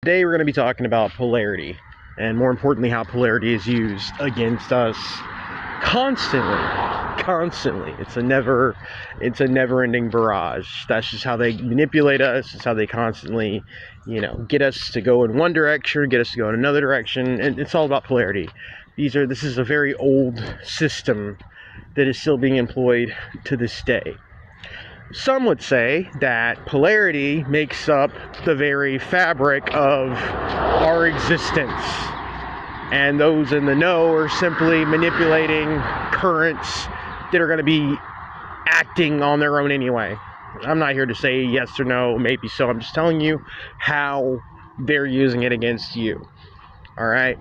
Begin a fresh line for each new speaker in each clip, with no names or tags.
Today we're going to be talking about polarity, and more importantly, how polarity is used against us constantly. It's a never-ending barrage. That's just how they manipulate us. It's how they constantly, get us to go in one direction, get us to go in another direction, and it's all about polarity. This is a very old system that is still being employed to this day. Some would say that polarity makes up the very fabric of our existence, and those in the know are simply manipulating currents that are going to be acting on their own anyway. I'm not here to say yes or no, maybe so. I'm just telling you how they're using it against you. All right?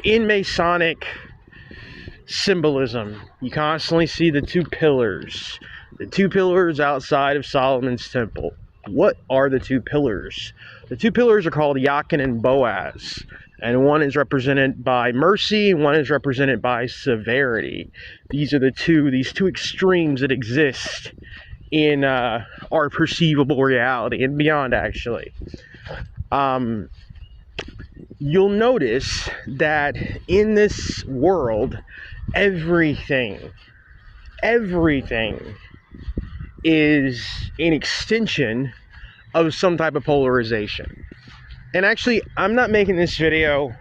In Masonic symbolism, you constantly see the two pillars outside of Solomon's temple. What are the two pillars? The two pillars are called Jachin and Boaz, and one is represented by mercy and one is represented by severity. These are these two extremes that exist in our perceivable reality and beyond, actually. You'll notice that in this world, everything is an extension of some type of polarization. And actually, I'm not making this video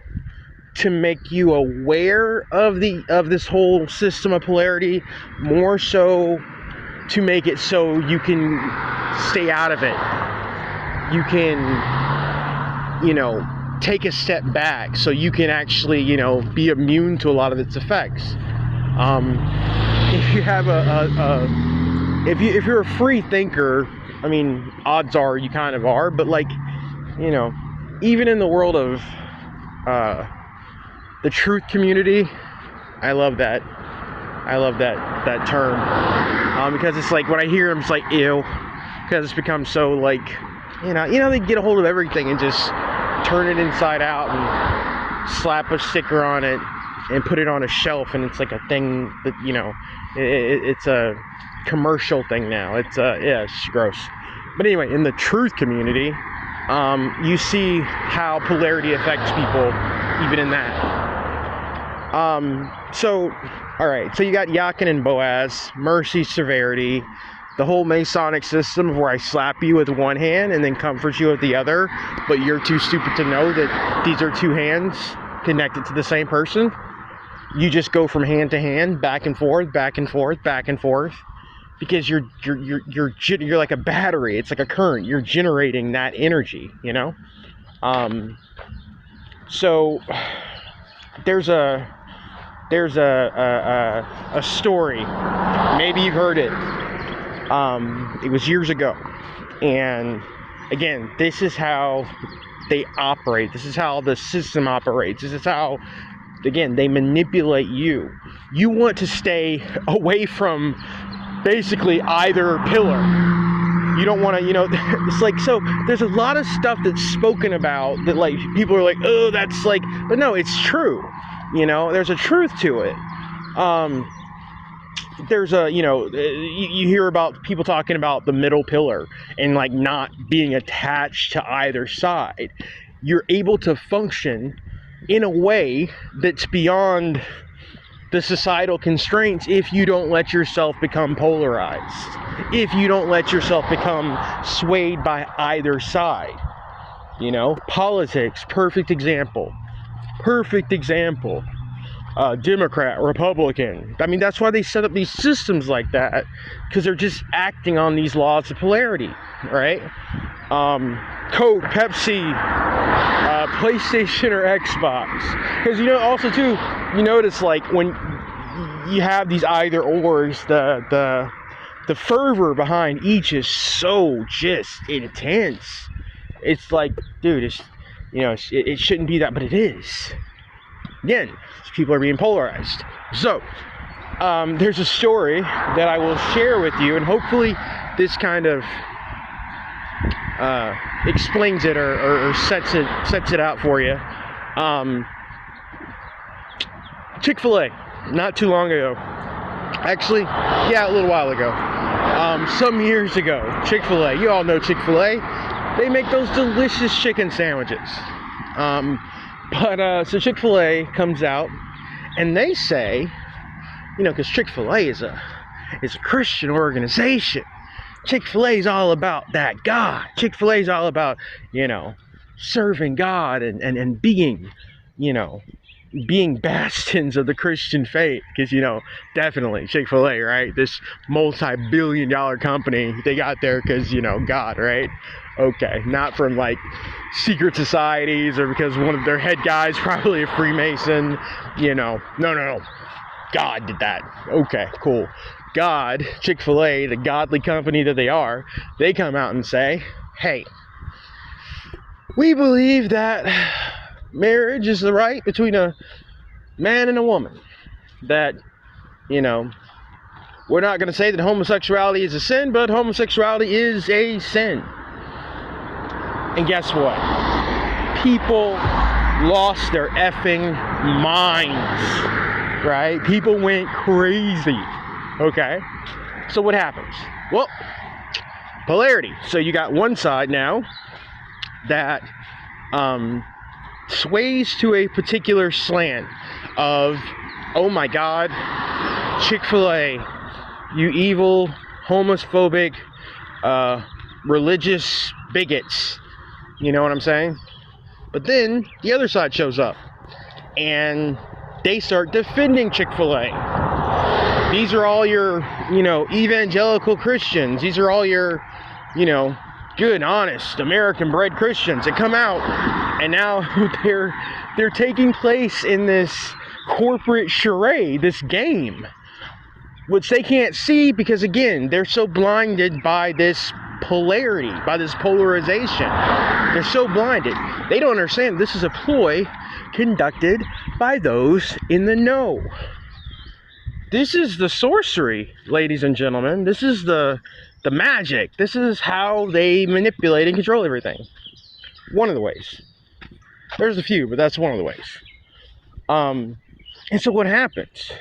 to make you aware of this whole system of polarity, more so to make it so you can stay out of it. You can, take a step back so you can actually, be immune to a lot of its effects. If you have if you're a free thinker, I mean, odds are you kind of are, but even in the world of the truth community, I love that term, because it's like when I hear them, it's like ew, because it's become so they get a hold of everything and just turn it inside out and slap a sticker on it and put it on a shelf, and it's like a thing that it's a commercial thing now. It's it's gross. But anyway, in the truth community, you see how polarity affects people even in that. So you got Jachin and Boaz, mercy, severity, the whole Masonic system of where I slap you with one hand and then comfort you with the other, but you're too stupid to know that these are two hands connected to the same person. You just go from hand to hand, back and forth, because you're like a battery. It's like a current. You're generating that energy, So there's a story. Maybe you've heard it. It was years ago, and again, this is how they operate. This is how the system operates. This is how, again, they manipulate you. You want to stay away from basically either pillar. You don't want to, it's like, so there's a lot of stuff that's spoken about that, like, people are like, oh, that's like, but no, it's true. There's a truth to it. There's a, you hear about people talking about the middle pillar and like not being attached to either side. You're able to function in a way that's beyond the societal constraints if you don't let yourself become polarized, if you don't let yourself become swayed by either side. Politics, perfect example. Democrat, Republican. I mean, that's why they set up these systems like that, because they're just acting on these laws of polarity, right? Coke, Pepsi, PlayStation or Xbox. Because, also too, you notice like when you have these either ors, the fervor behind each is so just intense. It's like, dude, it shouldn't be that, but it is. Again, people are being polarized. So, there's a story that I will share with you, and hopefully this kind of explains it or sets it out for you. Chick-fil-A, not too long ago. Actually, yeah, a little while ago. Some years ago, Chick-fil-A. You all know Chick-fil-A. They make those delicious chicken sandwiches. So Chick-fil-A comes out, and they say, because Chick-fil-A is a Christian organization. Chick-fil-A is all about that God. Chick-fil-A is all about, serving God and being, being bastions of the Christian faith. Because, definitely Chick-fil-A, right? This multi-billion-dollar company, they got there because, God, right? Okay, not from like secret societies or because one of their head guys probably a Freemason, No. God did that. Okay, cool. God, Chick-fil-A, the godly company that they are, they come out and say, hey, we believe that marriage is the right between a man and a woman. That, we're not going to say that homosexuality is a sin, but homosexuality is a sin. And guess what? People lost their effing minds, right? People went crazy, okay? So what happens? Well, polarity. So you got one side now that sways to a particular slant of, oh my God, Chick-fil-A, you evil, homophobic, religious bigots. You know what I'm saying? But then the other side shows up and they start defending Chick-fil-A. These are all your, evangelical Christians. These are all your, good, honest, American-bred Christians that come out, and now they're taking place in this corporate charade, this game, which they can't see because, again, they're so blinded by this polarity, by this polarization. They're so blinded. They don't understand this is a ploy conducted by those in the know. This is the sorcery, ladies and gentlemen. This is the magic. This is how they manipulate and control everything. One of the ways. There's a few, but that's one of the ways. And so what happens?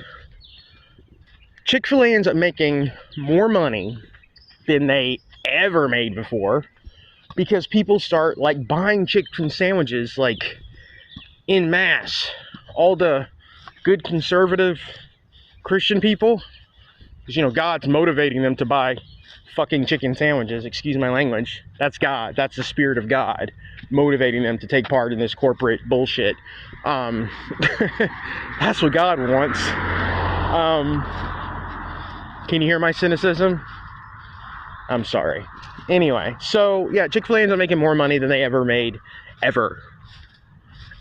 Chick-fil-A ends up making more money than they ever made before because people start buying chicken sandwiches en masse. All the good conservative Christian people, because God's motivating them to buy fucking chicken sandwiches. Excuse my language. That's God. That's the spirit of God motivating them to take part in this corporate bullshit. That's what God wants. Can you hear my cynicism? I'm sorry. Anyway, so yeah, Chick-fil-A ends up making more money than they ever made, ever.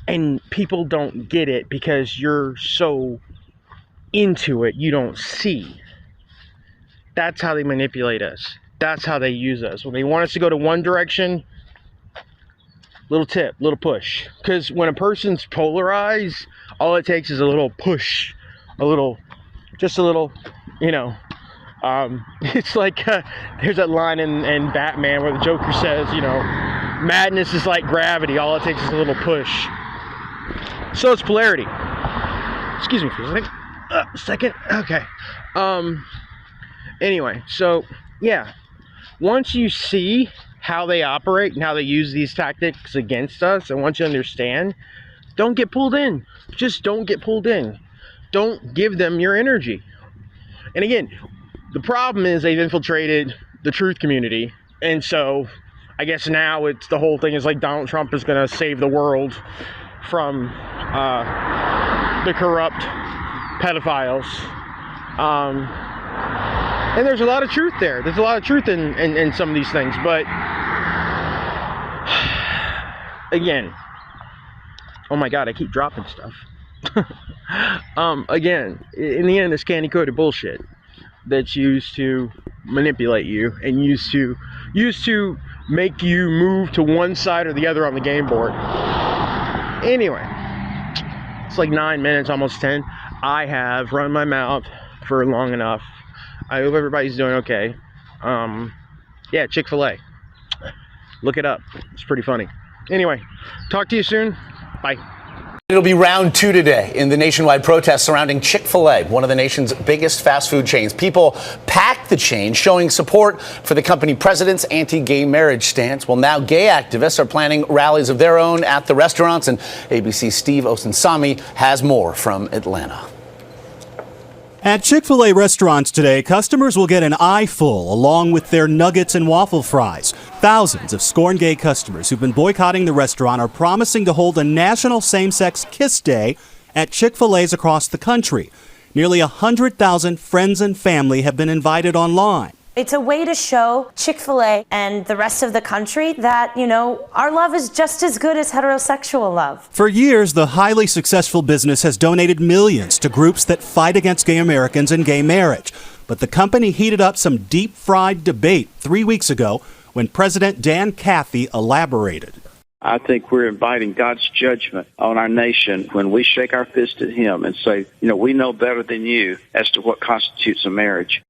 And people don't get it because you're so into it, you don't see. That's how they manipulate us. That's how they use us. When they want us to go to one direction, little tip, little push. Because when a person's polarized, all it takes is a little push, just a little, it's like there's that line in Batman where the Joker says, madness is like gravity. All it takes is a little push. So it's polarity. Excuse me for a second. Okay. Anyway, so yeah, once you see how they operate and how they use these tactics against us, and once you understand, don't get pulled in. Just don't get pulled in. Don't give them your energy. And again, the problem is they've infiltrated the truth community, and so I guess now it's the whole thing is Donald Trump is going to save the world from the corrupt pedophiles. And there's a lot of truth there. There's a lot of truth in some of these things. But, again, oh my God, I keep dropping stuff. Again, in the end, it's candy-coated bullshit that's used to manipulate you and used to make you move to one side or the other on the game board. Anyway, it's 9 minutes, almost 10. I have run my mouth for long enough. I hope everybody's doing okay. Yeah, Chick-fil-A. Look it up. It's pretty funny. Anyway, talk to you soon. Bye.
It'll be round 2 today in the nationwide protests surrounding Chick-fil-A, one of the nation's biggest fast food chains. People packed the chain, showing support for the company president's anti-gay marriage stance. Well, now gay activists are planning rallies of their own at the restaurants, and ABC's Steve Osunsami has more from Atlanta.
At Chick-fil-A restaurants today, customers will get an eyeful along with their nuggets and waffle fries. Thousands of scorn gay customers who've been boycotting the restaurant are promising to hold a national same-sex kiss day at Chick-fil-A's across the country. Nearly 100,000 friends and family have been invited online.
It's a way to show Chick-fil-A and the rest of the country that, our love is just as good as heterosexual love.
For years, the highly successful business has donated millions to groups that fight against gay Americans and gay marriage. But the company heated up some deep-fried debate 3 weeks ago when President Dan Cathy elaborated.
I think we're inviting God's judgment on our nation when we shake our fist at him and say, we know better than you as to what constitutes a marriage.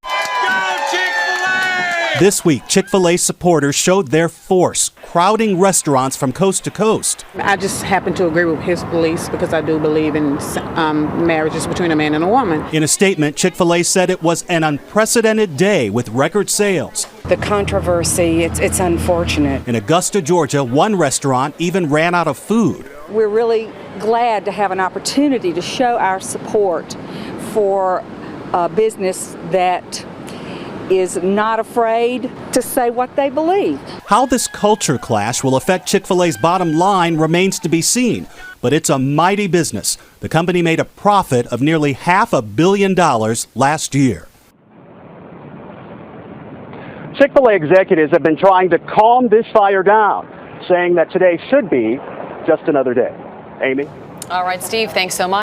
This week, Chick-fil-A supporters showed their force, crowding restaurants from coast to coast.
I just happen to agree with his beliefs because I do believe in marriages between a man and a woman.
In a statement, Chick-fil-A said it was an unprecedented day with record sales.
The controversy, it's unfortunate.
In Augusta, Georgia, one restaurant even ran out of food.
We're really glad to have an opportunity to show our support for a business that is not afraid to say what they believe.
How this culture clash will affect Chick-fil-A's bottom line remains to be seen, but it's a mighty business. The company made a profit of nearly $500 million last year.
Chick-fil-A executives have been trying to calm this fire down, saying that today should be just another day. Amy?
All right, Steve, thanks so much.